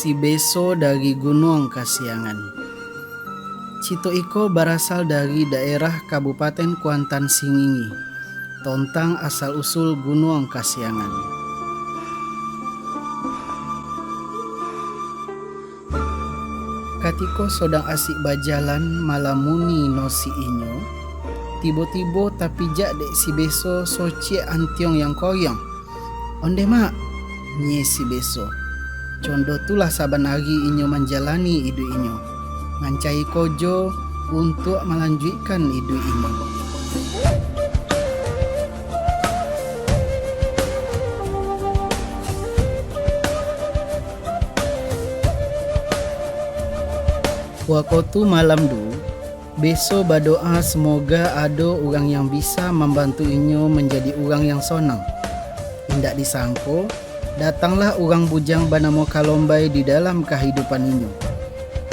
Si Beso dari Gunung Kasiangan. Cito iko berasal dari daerah Kabupaten Kuantan Singingi, tentang asal-usul Gunung Kasiangan. Katiko sodang asik bajalan malamuni no si inyo, tibo-tibo tapi jak dek si Beso socie antiong yang koyong. Onde mak, nye si Beso. Condo tulah saban hari inyo menjalani hidup inyo, ngancai kojo untuk melanjutkan hidup inyo. Wakotu malam du, Beso berdoa semoga ada orang yang bisa membantu inyo menjadi orang yang sonang. Indak disangko, datanglah orang bujang bernama Kalombai di dalam kehidupan inyo.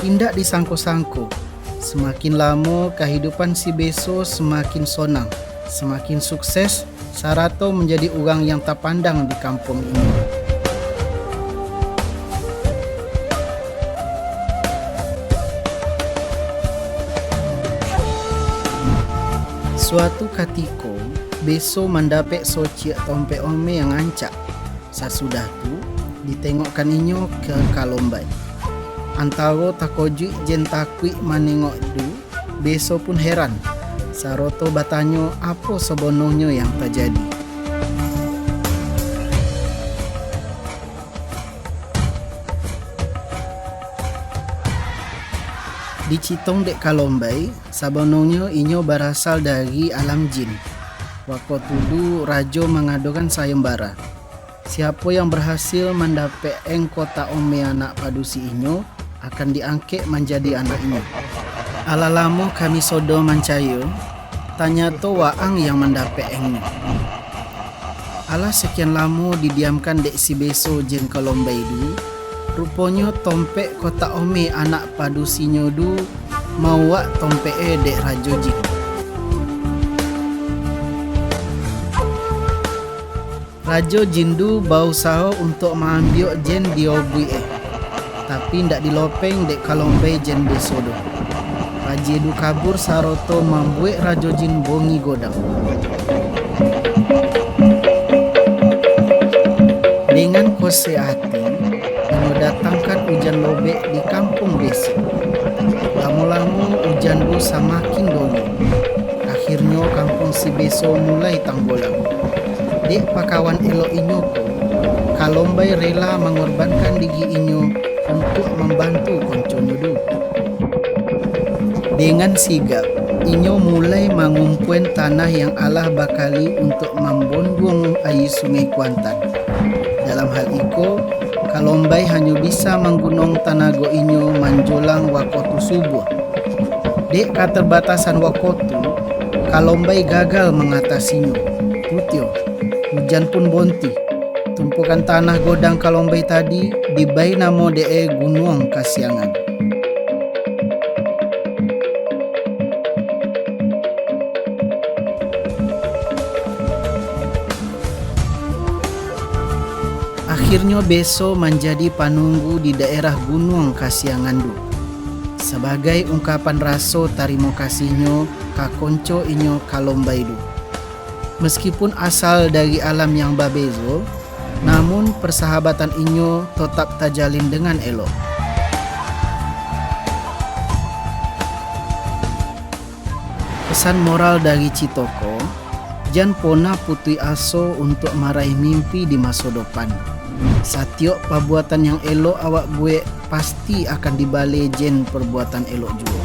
Indak disangko-sangko, semakin lama kehidupan si Beso semakin sonang, semakin sukses, sarato menjadi orang yang terpandang di kampung ini. Suatu katiko, Beso mendapat sociak tompe ome yang ancak. Sasudah tu, ditengokkan inyo ke Kalombai. Antaro takojuk jen takui menengok du, Beso pun heran. Saroto batanyo apa sebenarnya yang terjadi. Dicitong dek Kalombai, sebenarnya inyo berasal dari alam jin. Wakotudu rajo mengadukan sayembara. Siapa yang berhasil mendapat kota ome anak padusi inyo akan diangkat menjadi anak inyo. Ala lamo kami sodo mancayo, tanya to waang yang mendapat engnya. Ala sekian lama didiamkan dek si Beso jen Kalombai dulu. Rupanya tompek kota ome anak padusinyo du mau wak tompek dek rajo jin. Rajo Jindu berusaha untuk mengambil jen diobui tapi ndak dilopeng dek Kalombai jen Beso do. Raja du kabur saroto membuat Rajo Jin bongi godang. Dengan kose hati, datangkan hujan lobek di kampung Beso. Lama-lama hujan du semakin doli. Akhirnya kampung si Beso mulai tanggolang. Dek pakawan elok inyo ko, Kalombai rela mengorbankan diri inyo untuk membantu konconyo du. Dengan sigap, inyo mulai mengumpulkan tanah yang Allah bakali untuk membondong air sungai Kuantan. Dalam hal itu, Kalombai hanya bisa menggunung tanago inyo menjulang wakotu subuh. Dek keterbatasan wakotu, Kalombai gagal mengatasinya. Tutio, hujan pun bonti. Tumpukan tanah godang Kalombai tadi dibai namo dee Gunung Kasiangan. Akhirnya Beso menjadi panunggu di daerah Gunung Kasiangan du. Sebagai ungkapan rasa tarimo kasihnya ka konco inyo Kalombai du. Meskipun asal dari alam yang babezo, namun persahabatan inyo tetap terjalin dengan elok. Pesan moral dari Citoko, jangan pernah putih aso untuk meraih mimpi di masa depan. Satiap perbuatan yang elok awak buat pasti akan dibalik jen perbuatan elok juga.